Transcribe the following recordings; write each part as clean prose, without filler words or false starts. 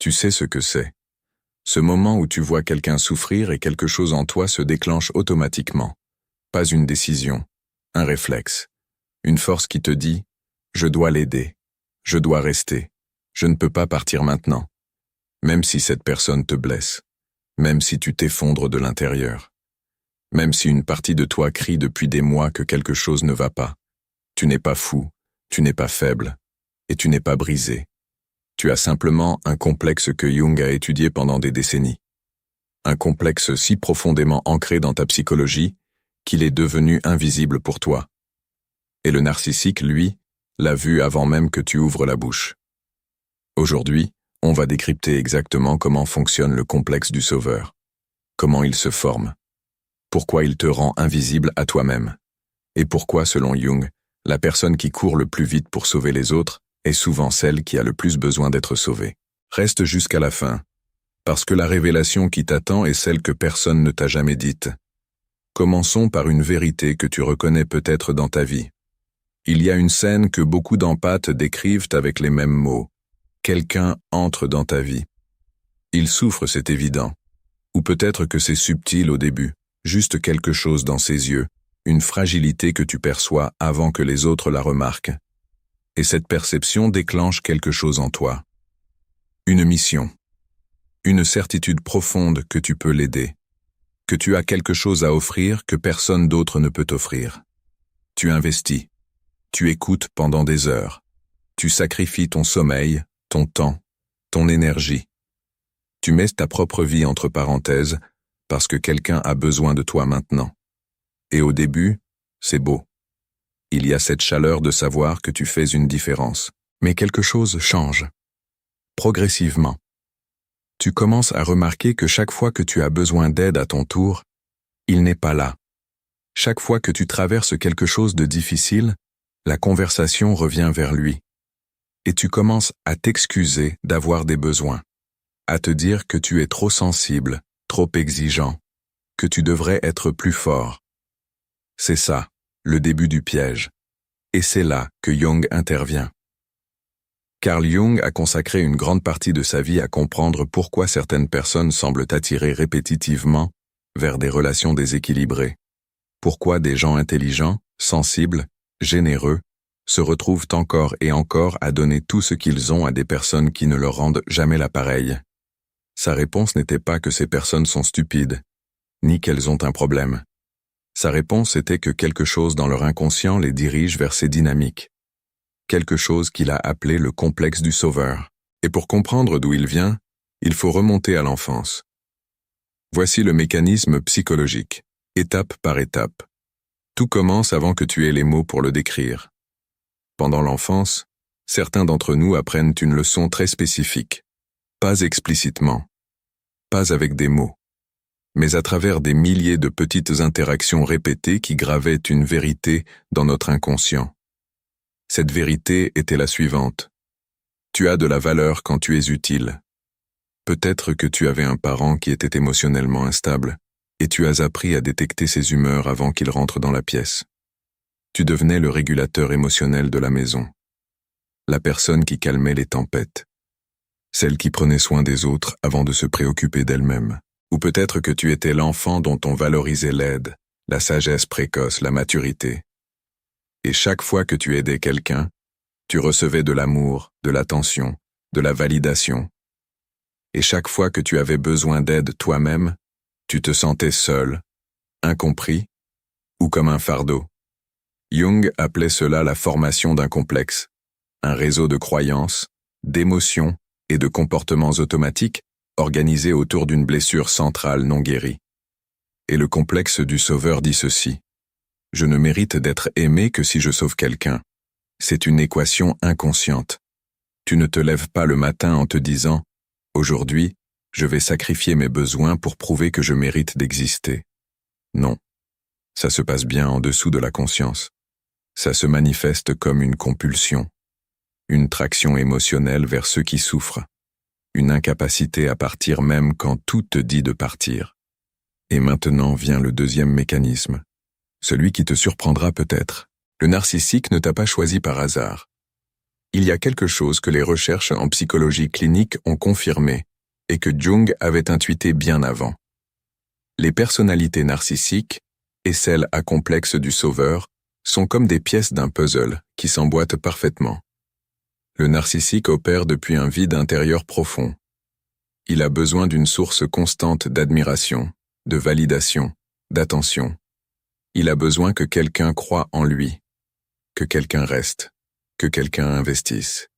Tu sais ce que c'est. Ce moment où tu vois quelqu'un souffrir et quelque chose en toi se déclenche automatiquement. Pas une décision, un réflexe. Une force qui te dit « Je dois l'aider, je dois rester, je ne peux pas partir maintenant ». Même si cette personne te blesse, même si tu t'effondres de l'intérieur, même si une partie de toi crie depuis des mois que quelque chose ne va pas. Tu n'es pas fou, tu n'es pas faible, et tu n'es pas brisé. Tu as simplement un complexe que Jung a étudié pendant des décennies. Un complexe si profondément ancré dans ta psychologie qu'il est devenu invisible pour toi. Et le narcissique, lui, l'a vu avant même que tu ouvres la bouche. Aujourd'hui, on va décrypter exactement comment fonctionne le complexe du sauveur, comment il se forme, pourquoi il te rend invisible à toi-même, et pourquoi, selon Jung, la personne qui court le plus vite pour sauver les autres est souvent celle qui a le plus besoin d'être sauvée. Reste jusqu'à la fin, parce que la révélation qui t'attend est celle que personne ne t'a jamais dite. Commençons par une vérité que tu reconnais peut-être dans ta vie. Il y a une scène que beaucoup d'empathes décrivent avec les mêmes mots. Quelqu'un entre dans ta vie. Il souffre, c'est évident. Ou peut-être que c'est subtil au début, juste quelque chose dans ses yeux, une fragilité que tu perçois avant que les autres la remarquent. Et cette perception déclenche quelque chose en toi. Une mission. Une certitude profonde que tu peux l'aider. Que tu as quelque chose à offrir que personne d'autre ne peut t'offrir. Tu investis. Tu écoutes pendant des heures. Tu sacrifies ton sommeil, ton temps, ton énergie. Tu mets ta propre vie entre parenthèses parce que quelqu'un a besoin de toi maintenant. Et au début, c'est beau. Il y a cette chaleur de savoir que tu fais une différence. Mais quelque chose change. Progressivement. Tu commences à remarquer que chaque fois que tu as besoin d'aide à ton tour, il n'est pas là. Chaque fois que tu traverses quelque chose de difficile, la conversation revient vers lui. Et tu commences à t'excuser d'avoir des besoins, à te dire que tu es trop sensible, trop exigeant, que tu devrais être plus fort. C'est ça, le début du piège. Et c'est là que Jung intervient. Carl Jung a consacré une grande partie de sa vie à comprendre pourquoi certaines personnes semblent attirer répétitivement vers des relations déséquilibrées. Pourquoi des gens intelligents, sensibles, généreux, se retrouvent encore et encore à donner tout ce qu'ils ont à des personnes qui ne leur rendent jamais l'appareil. Sa réponse n'était pas que ces personnes sont stupides, ni qu'elles ont un problème. Sa réponse était que quelque chose dans leur inconscient les dirige vers ces dynamiques. Quelque chose qu'il a appelé le complexe du sauveur. Et pour comprendre d'où il vient, il faut remonter à l'enfance. Voici le mécanisme psychologique, étape par étape. Tout commence avant que tu aies les mots pour le décrire. Pendant l'enfance, certains d'entre nous apprennent une leçon très spécifique. Pas explicitement, pas avec des mots, mais à travers des milliers de petites interactions répétées qui gravaient une vérité dans notre inconscient. Cette vérité était la suivante. Tu as de la valeur quand tu es utile. Peut-être que tu avais un parent qui était émotionnellement instable, et tu as appris à détecter ses humeurs avant qu'il rentre dans la pièce. Tu devenais le régulateur émotionnel de la maison. La personne qui calmait les tempêtes. Celle qui prenait soin des autres avant de se préoccuper d'elle-même. Ou peut-être que tu étais l'enfant dont on valorisait l'aide, la sagesse précoce, la maturité. Et chaque fois que tu aidais quelqu'un, tu recevais de l'amour, de l'attention, de la validation. Et chaque fois que tu avais besoin d'aide toi-même, tu te sentais seul, incompris, ou comme un fardeau. Jung appelait cela la formation d'un complexe, un réseau de croyances, d'émotions et de comportements automatiques organisés autour d'une blessure centrale non guérie. Et le complexe du sauveur dit ceci. Je ne mérite d'être aimé que si je sauve quelqu'un. C'est une équation inconsciente. Tu ne te lèves pas le matin en te disant « Aujourd'hui, je vais sacrifier mes besoins pour prouver que je mérite d'exister. » Non. Ça se passe bien en dessous de la conscience. Ça se manifeste comme une compulsion, une traction émotionnelle vers ceux qui souffrent, une incapacité à partir même quand tout te dit de partir. Et maintenant vient le deuxième mécanisme. Celui qui te surprendra peut-être. Le narcissique ne t'a pas choisi par hasard. Il y a quelque chose que les recherches en psychologie clinique ont confirmé et que Jung avait intuité bien avant. Les personnalités narcissiques et celles à complexe du sauveur sont comme des pièces d'un puzzle qui s'emboîtent parfaitement. Le narcissique opère depuis un vide intérieur profond. Il a besoin d'une source constante d'admiration, de validation, d'attention. Il a besoin que quelqu'un croie en lui, que quelqu'un reste, que quelqu'un investisse.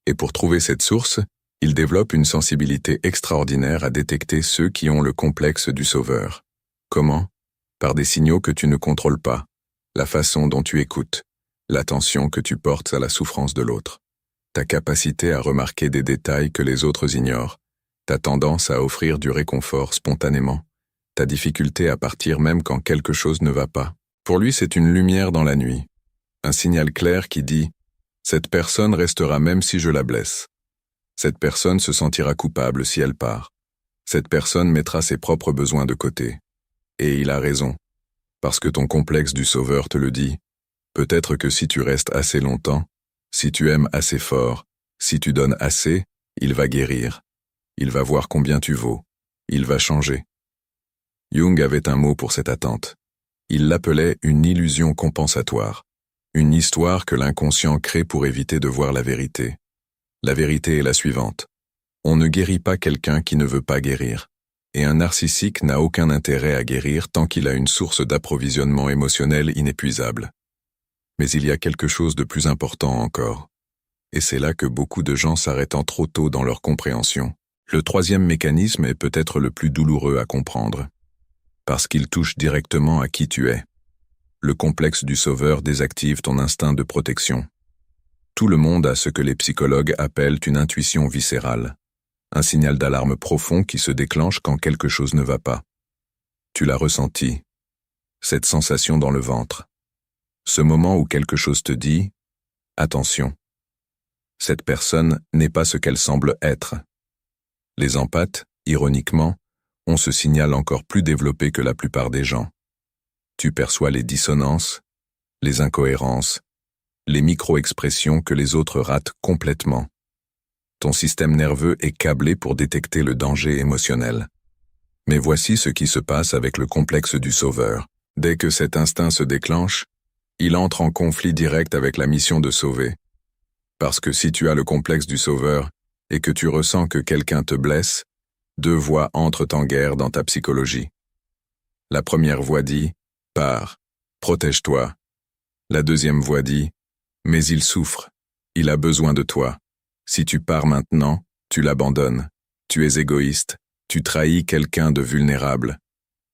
Et pour trouver cette source, il développe une sensibilité extraordinaire à détecter ceux qui ont le complexe du sauveur. Comment? Par des signaux que tu ne contrôles pas, la façon dont tu écoutes, l'attention que tu portes à la souffrance de l'autre, ta capacité à remarquer des détails que les autres ignorent, ta tendance à offrir du réconfort spontanément, ta difficulté à partir même quand quelque chose ne va pas. Pour lui, c'est une lumière dans la nuit, un signal clair qui dit « Cette personne restera même si je la blesse. Cette personne se sentira coupable si elle part. Cette personne mettra ses propres besoins de côté. » Et il a raison, parce que ton complexe du sauveur te le dit. Peut-être que si tu restes assez longtemps, si tu aimes assez fort, si tu donnes assez, il va guérir. Il va voir combien tu vaux. Il va changer. Jung avait un mot pour cette attente. Il l'appelait une illusion compensatoire. Une histoire que l'inconscient crée pour éviter de voir la vérité. La vérité est la suivante. On ne guérit pas quelqu'un qui ne veut pas guérir. Et un narcissique n'a aucun intérêt à guérir tant qu'il a une source d'approvisionnement émotionnel inépuisable. Mais il y a quelque chose de plus important encore. Et c'est là que beaucoup de gens s'arrêtent trop tôt dans leur compréhension. Le troisième mécanisme est peut-être le plus douloureux à comprendre. Parce qu'il touche directement à qui tu es. Le complexe du sauveur désactive ton instinct de protection. Tout le monde a ce que les psychologues appellent une intuition viscérale. Un signal d'alarme profond qui se déclenche quand quelque chose ne va pas. Tu l'as ressenti, cette sensation dans le ventre. Ce moment où quelque chose te dit « Attention, cette personne n'est pas ce qu'elle semble être ». Les empathes, ironiquement, ont ce signal encore plus développé que la plupart des gens. Tu perçois les dissonances, les incohérences, les micro-expressions que les autres ratent complètement. Ton système nerveux est câblé pour détecter le danger émotionnel. Mais voici ce qui se passe avec le complexe du sauveur. Dès que cet instinct se déclenche, il entre en conflit direct avec la mission de sauver. Parce que si tu as le complexe du sauveur et que tu ressens que quelqu'un te blesse, deux voix entrent en guerre dans ta psychologie. La première voix dit « Pars, protège-toi ». La deuxième voix dit « Mais il souffre, il a besoin de toi. Si tu pars maintenant, tu l'abandonnes. Tu es égoïste, tu trahis quelqu'un de vulnérable. »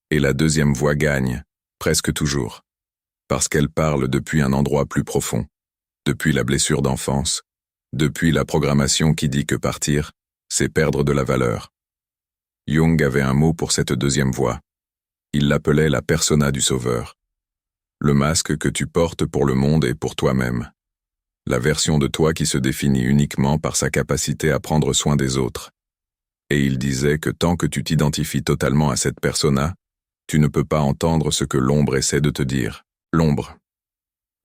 Et la deuxième voix gagne, presque toujours. Parce qu'elle parle depuis un endroit plus profond. Depuis la blessure d'enfance. Depuis la programmation qui dit que partir, c'est perdre de la valeur. Jung avait un mot pour cette deuxième voix. Il l'appelait la persona du sauveur. Le masque que tu portes pour le monde et pour toi-même. La version de toi qui se définit uniquement par sa capacité à prendre soin des autres. Et il disait que tant que tu t'identifies totalement à cette persona, tu ne peux pas entendre ce que l'ombre essaie de te dire. L'ombre.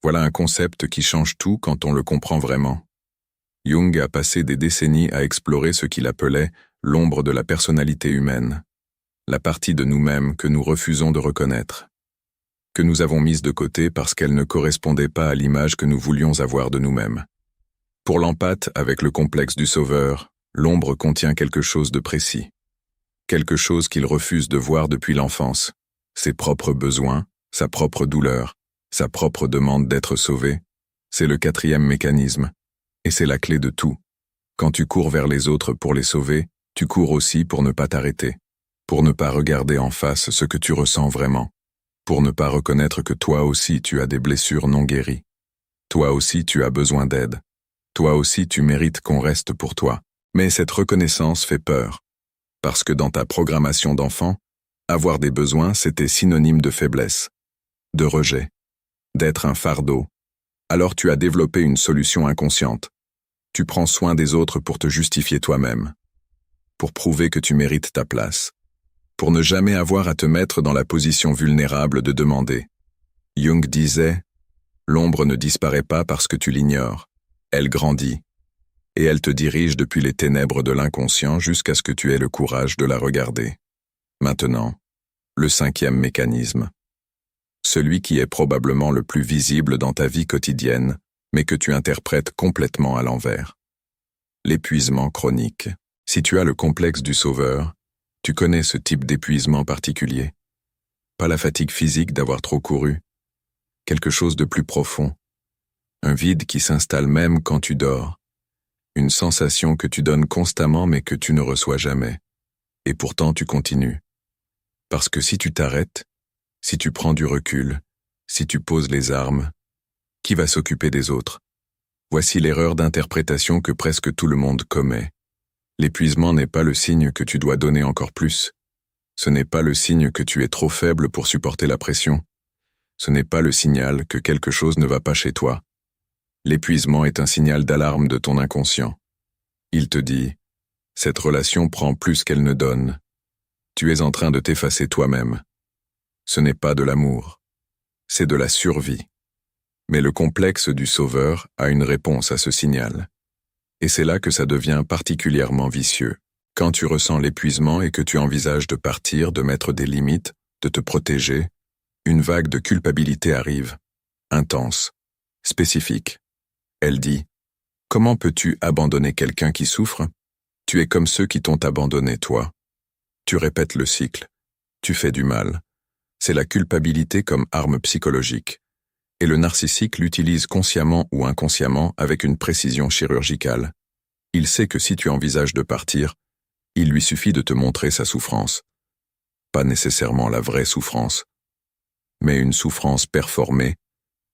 Voilà un concept qui change tout quand on le comprend vraiment. Jung a passé des décennies à explorer ce qu'il appelait l'ombre de la personnalité humaine, la partie de nous-mêmes que nous refusons de reconnaître, que nous avons mise de côté parce qu'elle ne correspondait pas à l'image que nous voulions avoir de nous-mêmes. Pour l'empathe avec le complexe du sauveur, l'ombre contient quelque chose de précis, quelque chose qu'il refuse de voir depuis l'enfance, ses propres besoins, sa propre douleur, sa propre demande d'être sauvé. C'est le quatrième mécanisme, et c'est la clé de tout. Quand tu cours vers les autres pour les sauver, tu cours aussi pour ne pas t'arrêter, pour ne pas regarder en face ce que tu ressens vraiment, pour ne pas reconnaître que toi aussi tu as des blessures non guéries. Toi aussi tu as besoin d'aide. Toi aussi tu mérites qu'on reste pour toi. Mais cette reconnaissance fait peur, parce que dans ta programmation d'enfant, avoir des besoins c'était synonyme de faiblesse, de rejet, d'être un fardeau. Alors tu as développé une solution inconsciente. Tu prends soin des autres pour te justifier toi-même, pour prouver que tu mérites ta place, pour ne jamais avoir à te mettre dans la position vulnérable de demander. Jung disait « L'ombre ne disparaît pas parce que tu l'ignores, Elle grandit, et elle te dirige depuis les ténèbres de l'inconscient jusqu'à ce que tu aies le courage de la regarder. Maintenant, le cinquième mécanisme. Celui qui est probablement le plus visible dans ta vie quotidienne, mais que tu interprètes complètement à l'envers. L'épuisement chronique. Si tu as le complexe du sauveur, tu connais ce type d'épuisement particulier. Pas la fatigue physique d'avoir trop couru, quelque chose de plus profond. Un vide qui s'installe même quand tu dors. Une sensation que tu donnes constamment mais que tu ne reçois jamais. Et pourtant tu continues. Parce que si tu t'arrêtes, si tu prends du recul, si tu poses les armes, qui va s'occuper des autres? Voici l'erreur d'interprétation que presque tout le monde commet. L'épuisement n'est pas le signe que tu dois donner encore plus. Ce n'est pas le signe que tu es trop faible pour supporter la pression. Ce n'est pas le signal que quelque chose ne va pas chez toi. L'épuisement est un signal d'alarme de ton inconscient. Il te dit, cette relation prend plus qu'elle ne donne. Tu es en train de t'effacer toi-même. Ce n'est pas de l'amour, c'est de la survie. Mais le complexe du sauveur a une réponse à ce signal. Et c'est là que ça devient particulièrement vicieux. Quand tu ressens l'épuisement et que tu envisages de partir, de mettre des limites, de te protéger, une vague de culpabilité arrive, intense, spécifique. Elle dit, « Comment peux-tu abandonner quelqu'un qui souffre? Tu es comme ceux qui t'ont abandonné, toi. » Tu répètes le cycle. Tu fais du mal. C'est la culpabilité comme arme psychologique. Et le narcissique l'utilise consciemment ou inconsciemment avec une précision chirurgicale. Il sait que si tu envisages de partir, il lui suffit de te montrer sa souffrance. Pas nécessairement la vraie souffrance, mais une souffrance performée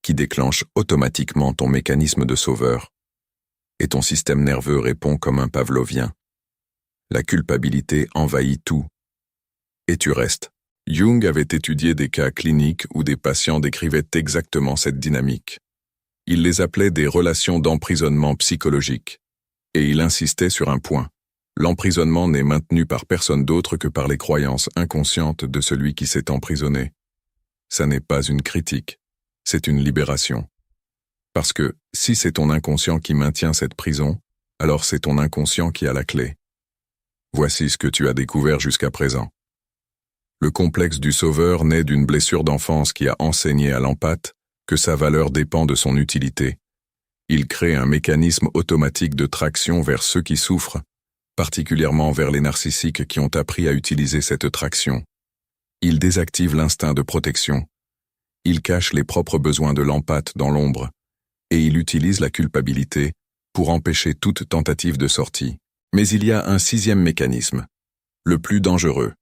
qui déclenche automatiquement ton mécanisme de sauveur. Et ton système nerveux répond comme un pavlovien. La culpabilité envahit tout. Et tu restes. Jung avait étudié des cas cliniques où des patients décrivaient exactement cette dynamique. Il les appelait des relations d'emprisonnement psychologique. Et il insistait sur un point. L'emprisonnement n'est maintenu par personne d'autre que par les croyances inconscientes de celui qui s'est emprisonné. Ça n'est pas une critique, c'est une libération. Parce que, si c'est ton inconscient qui maintient cette prison, alors c'est ton inconscient qui a la clé. Voici ce que tu as découvert jusqu'à présent. Le complexe du sauveur naît d'une blessure d'enfance qui a enseigné à l'empathe que sa valeur dépend de son utilité. Il crée un mécanisme automatique de traction vers ceux qui souffrent, particulièrement vers les narcissiques qui ont appris à utiliser cette traction. Il désactive l'instinct de protection. Il cache les propres besoins de l'empathe dans l'ombre, et il utilise la culpabilité pour empêcher toute tentative de sortie. Mais il y a un sixième mécanisme, le plus dangereux,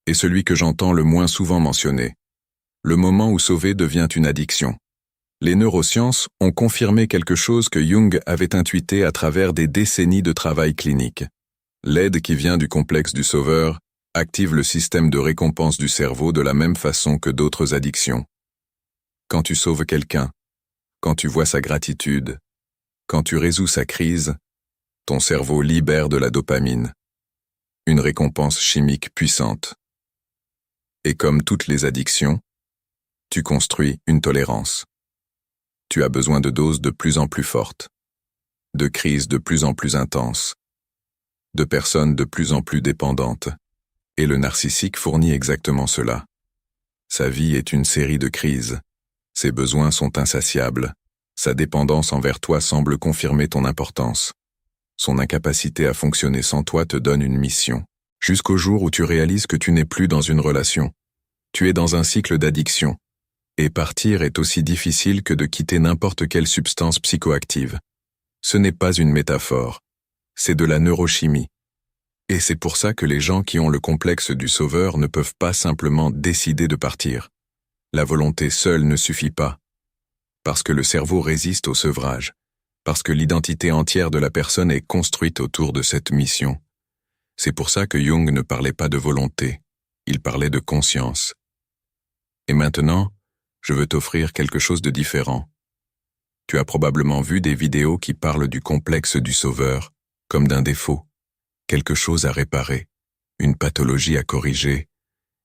et celui que j'entends le moins souvent mentionné. Le moment où sauver devient une addiction. Les neurosciences ont confirmé quelque chose que Jung avait intuité à travers des décennies de travail clinique. L'aide qui vient du complexe du sauveur active le système de récompense du cerveau de la même façon que d'autres addictions. Quand tu sauves quelqu'un, quand tu vois sa gratitude, quand tu résous sa crise, ton cerveau libère de la dopamine, une récompense chimique puissante. Et comme toutes les addictions, tu construis une tolérance. Tu as besoin de doses de plus en plus fortes, de crises de plus en plus intenses, de personnes de plus en plus dépendantes. Et le narcissique fournit exactement cela. Sa vie est une série de crises. Ses besoins sont insatiables. Sa dépendance envers toi semble confirmer ton importance. Son incapacité à fonctionner sans toi te donne une mission. Jusqu'au jour où tu réalises que tu n'es plus dans une relation. Tu es dans un cycle d'addiction. Et partir est aussi difficile que de quitter n'importe quelle substance psychoactive. Ce n'est pas une métaphore. C'est de la neurochimie. Et c'est pour ça que les gens qui ont le complexe du sauveur ne peuvent pas simplement décider de partir. La volonté seule ne suffit pas. Parce que le cerveau résiste au sevrage. Parce que l'identité entière de la personne est construite autour de cette mission. C'est pour ça que Jung ne parlait pas de volonté, il parlait de conscience. Et maintenant, je veux t'offrir quelque chose de différent. Tu as probablement vu des vidéos qui parlent du complexe du sauveur, comme d'un défaut, quelque chose à réparer, une pathologie à corriger,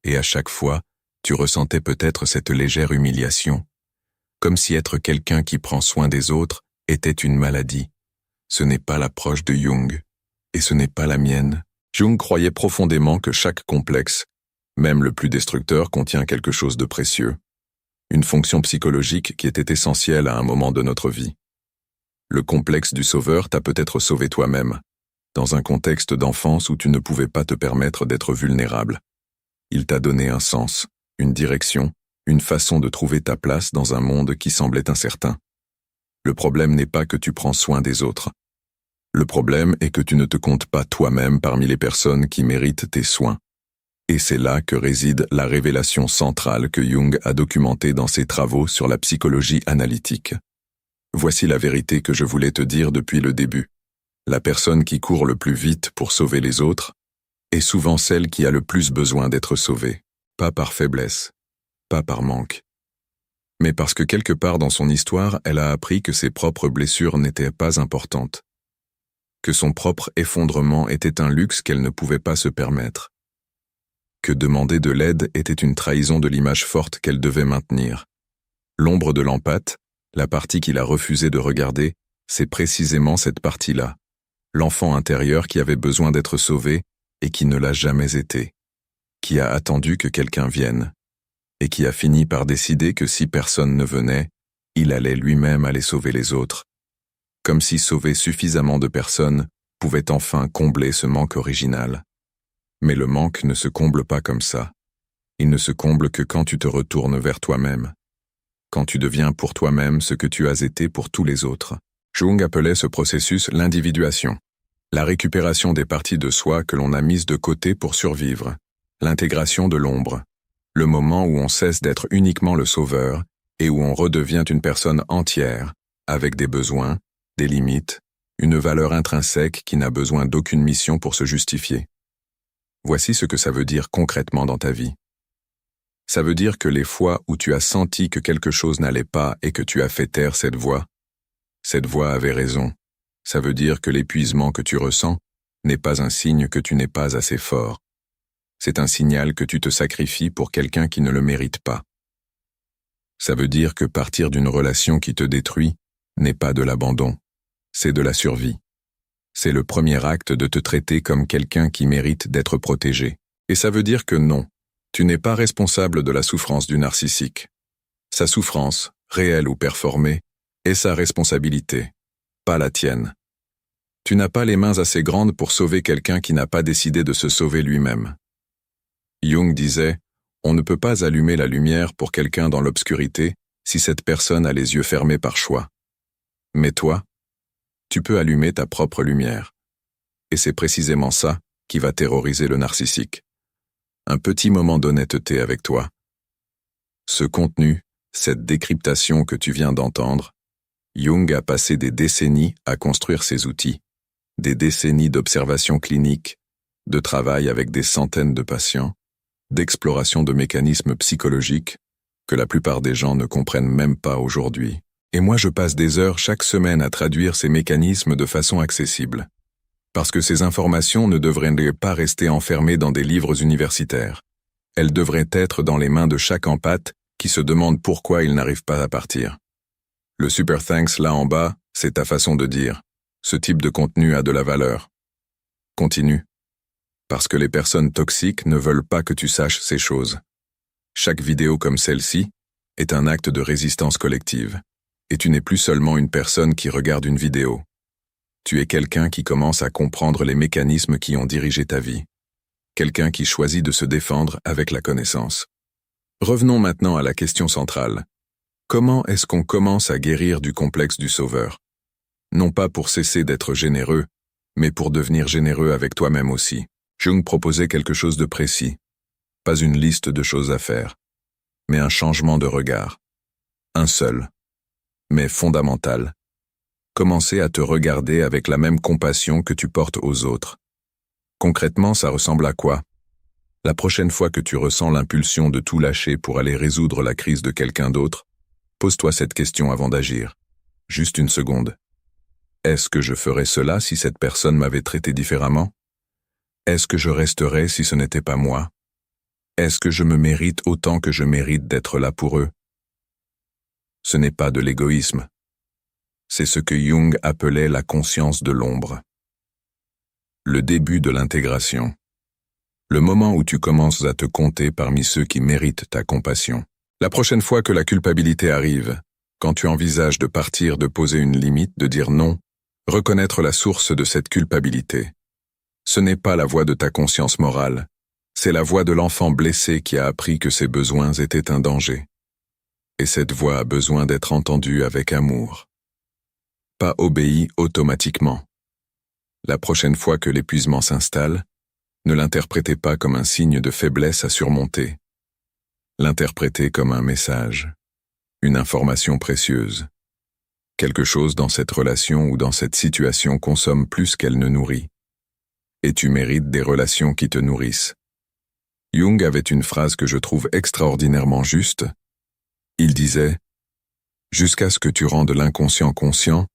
et à chaque fois, tu ressentais peut-être cette légère humiliation, comme si être quelqu'un qui prend soin des autres était une maladie. Ce n'est pas l'approche de Jung, et ce n'est pas la mienne. Jung croyait profondément que chaque complexe, même le plus destructeur, contient quelque chose de précieux, une fonction psychologique qui était essentielle à un moment de notre vie. Le complexe du sauveur t'a peut-être sauvé toi-même, dans un contexte d'enfance où tu ne pouvais pas te permettre d'être vulnérable. Il t'a donné un sens, une direction, une façon de trouver ta place dans un monde qui semblait incertain. Le problème n'est pas que tu prends soin des autres. Le problème est que tu ne te comptes pas toi-même parmi les personnes qui méritent tes soins. Et c'est là que réside la révélation centrale que Jung a documentée dans ses travaux sur la psychologie analytique. Voici la vérité que je voulais te dire depuis le début. La personne qui court le plus vite pour sauver les autres est souvent celle qui a le plus besoin d'être sauvée, pas par faiblesse, pas par manque, mais parce que quelque part dans son histoire, elle a appris que ses propres blessures n'étaient pas importantes, que son propre effondrement était un luxe qu'elle ne pouvait pas se permettre, que demander de l'aide était une trahison de l'image forte qu'elle devait maintenir. L'ombre de l'empathe, la partie qu'il a refusé de regarder, c'est précisément cette partie-là, l'enfant intérieur qui avait besoin d'être sauvé et qui ne l'a jamais été, qui a attendu que quelqu'un vienne, et qui a fini par décider que si personne ne venait, il allait lui-même aller sauver les autres, comme si sauver suffisamment de personnes pouvait enfin combler ce manque original. Mais le manque ne se comble pas comme ça. Il ne se comble que quand tu te retournes vers toi-même, quand tu deviens pour toi-même ce que tu as été pour tous les autres. Jung appelait ce processus l'individuation, la récupération des parties de soi que l'on a mises de côté pour survivre, l'intégration de l'ombre, le moment où on cesse d'être uniquement le sauveur et où on redevient une personne entière, avec des besoins, des limites, une valeur intrinsèque qui n'a besoin d'aucune mission pour se justifier. Voici ce que ça veut dire concrètement dans ta vie. Ça veut dire que les fois où tu as senti que quelque chose n'allait pas et que tu as fait taire cette voix avait raison. Ça veut dire que l'épuisement que tu ressens n'est pas un signe que tu n'es pas assez fort. C'est un signal que tu te sacrifies pour quelqu'un qui ne le mérite pas. Ça veut dire que partir d'une relation qui te détruit n'est pas de l'abandon, c'est de la survie. C'est le premier acte de te traiter comme quelqu'un qui mérite d'être protégé. Et ça veut dire que non, tu n'es pas responsable de la souffrance du narcissique. Sa souffrance, réelle ou performée, est sa responsabilité, pas la tienne. Tu n'as pas les mains assez grandes pour sauver quelqu'un qui n'a pas décidé de se sauver lui-même. Jung disait, on ne peut pas allumer la lumière pour quelqu'un dans l'obscurité si cette personne a les yeux fermés par choix. Mais toi, tu peux allumer ta propre lumière. Et c'est précisément ça qui va terroriser le narcissique. Un petit moment d'honnêteté avec toi. Ce contenu, cette décryptation que tu viens d'entendre, Jung a passé des décennies à construire ces outils, des décennies d'observation clinique, de travail avec des centaines de patients, d'exploration de mécanismes psychologiques que la plupart des gens ne comprennent même pas aujourd'hui. Et moi je passe des heures chaque semaine à traduire ces mécanismes de façon accessible. Parce que ces informations ne devraient pas rester enfermées dans des livres universitaires. Elles devraient être dans les mains de chaque empathe qui se demande pourquoi il n'arrive pas à partir. Le super thanks là en bas, c'est ta façon de dire. Ce type de contenu a de la valeur. Continue. Parce que les personnes toxiques ne veulent pas que tu saches ces choses. Chaque vidéo comme celle-ci est un acte de résistance collective. Et tu n'es plus seulement une personne qui regarde une vidéo. Tu es quelqu'un qui commence à comprendre les mécanismes qui ont dirigé ta vie. Quelqu'un qui choisit de se défendre avec la connaissance. Revenons maintenant à la question centrale. Comment est-ce qu'on commence à guérir du complexe du sauveur? Non pas pour cesser d'être généreux, mais pour devenir généreux avec toi-même aussi. Jung proposait quelque chose de précis. Pas une liste de choses à faire, mais un changement de regard. Un seul, mais fondamental. Commencer à te regarder avec la même compassion que tu portes aux autres. Concrètement, ça ressemble à quoi? La prochaine fois que tu ressens l'impulsion de tout lâcher pour aller résoudre la crise de quelqu'un d'autre, pose-toi cette question avant d'agir. Juste une seconde. Est-ce que je ferais cela si cette personne m'avait traité différemment? Est-ce que je resterais si ce n'était pas moi? Est-ce que je me mérite autant que je mérite d'être là pour eux? Ce n'est pas de l'égoïsme. C'est ce que Jung appelait la conscience de l'ombre. Le début de l'intégration. Le moment où tu commences à te compter parmi ceux qui méritent ta compassion. La prochaine fois que la culpabilité arrive, quand tu envisages de partir, de poser une limite, de dire non, reconnaître la source de cette culpabilité. Ce n'est pas la voix de ta conscience morale, c'est la voix de l'enfant blessé qui a appris que ses besoins étaient un danger. Et cette voix a besoin d'être entendue avec amour. Pas obéie automatiquement. La prochaine fois que l'épuisement s'installe, ne l'interprétez pas comme un signe de faiblesse à surmonter. L'interprétez comme un message, une information précieuse. Quelque chose dans cette relation ou dans cette situation consomme plus qu'elle ne nourrit. Et tu mérites des relations qui te nourrissent. Jung avait une phrase que je trouve extraordinairement juste. Il disait « Jusqu'à ce que tu rendes l'inconscient conscient,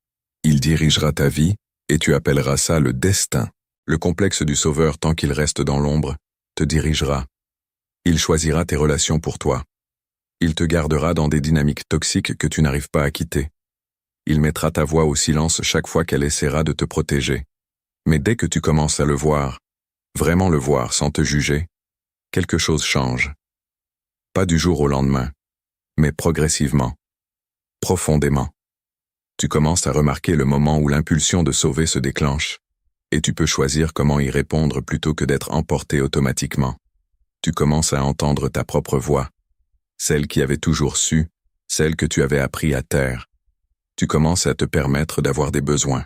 il dirigera ta vie et tu appelleras ça le destin. Le complexe du sauveur, tant qu'il reste dans l'ombre, te dirigera. Il choisira tes relations pour toi. Il te gardera dans des dynamiques toxiques que tu n'arrives pas à quitter. Il mettra ta voix au silence chaque fois qu'elle essaiera de te protéger. Mais dès que tu commences à le voir, vraiment le voir sans te juger, quelque chose change. Pas du jour au lendemain, mais progressivement, profondément. Tu commences à remarquer le moment où l'impulsion de sauver se déclenche, et tu peux choisir comment y répondre plutôt que d'être emporté automatiquement. Tu commences à entendre ta propre voix, celle qui avait toujours su, celle que tu avais appris à taire. Tu commences à te permettre d'avoir des besoins,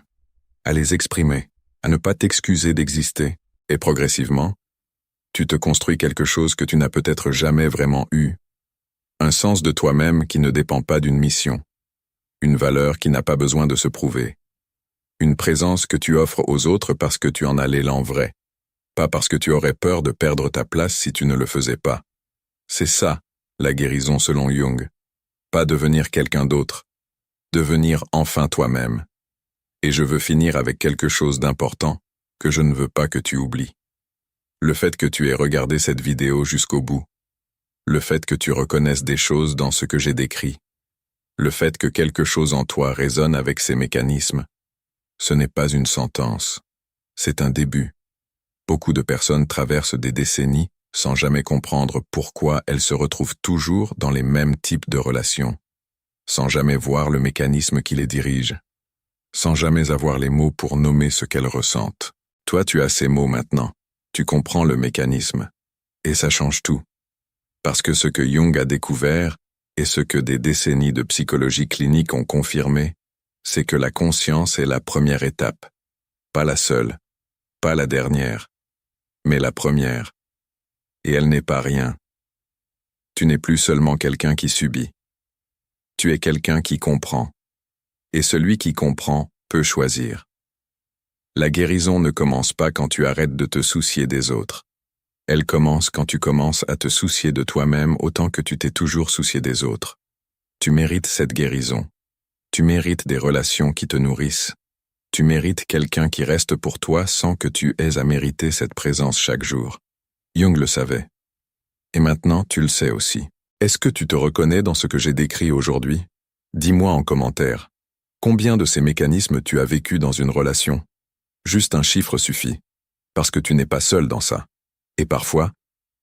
à les exprimer, à ne pas t'excuser d'exister, et progressivement, tu te construis quelque chose que tu n'as peut-être jamais vraiment eu. Un sens de toi-même qui ne dépend pas d'une mission. Une valeur qui n'a pas besoin de se prouver. Une présence que tu offres aux autres parce que tu en as l'élan vrai. Pas parce que tu aurais peur de perdre ta place si tu ne le faisais pas. C'est ça, la guérison selon Jung. Pas devenir quelqu'un d'autre. Devenir enfin toi-même. Et je veux finir avec quelque chose d'important que je ne veux pas que tu oublies. Le fait que tu aies regardé cette vidéo jusqu'au bout. Le fait que tu reconnaisses des choses dans ce que j'ai décrit. Le fait que quelque chose en toi résonne avec ces mécanismes. Ce n'est pas une sentence. C'est un début. Beaucoup de personnes traversent des décennies sans jamais comprendre pourquoi elles se retrouvent toujours dans les mêmes types de relations, sans jamais voir le mécanisme qui les dirige, sans jamais avoir les mots pour nommer ce qu'elles ressentent. Toi, tu as ces mots maintenant. Tu comprends le mécanisme. Et ça change tout. Parce que ce que Jung a découvert, et ce que des décennies de psychologie clinique ont confirmé, c'est que la conscience est la première étape. Pas la seule, pas la dernière, mais la première. Et elle n'est pas rien. Tu n'es plus seulement quelqu'un qui subit. Tu es quelqu'un qui comprend. Et celui qui comprend peut choisir. La guérison ne commence pas quand tu arrêtes de te soucier des autres. Elle commence quand tu commences à te soucier de toi-même autant que tu t'es toujours soucié des autres. Tu mérites cette guérison. Tu mérites des relations qui te nourrissent. Tu mérites quelqu'un qui reste pour toi sans que tu aies à mériter cette présence chaque jour. Jung le savait. Et maintenant, tu le sais aussi. Est-ce que tu te reconnais dans ce que j'ai décrit aujourd'hui? Dis-moi en commentaire. Combien de ces mécanismes tu as vécu dans une relation? Juste un chiffre suffit. Parce que tu n'es pas seul dans ça. Et parfois,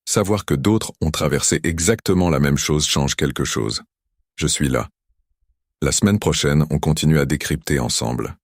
savoir que d'autres ont traversé exactement la même chose change quelque chose. Je suis là. La semaine prochaine, on continue à décrypter ensemble.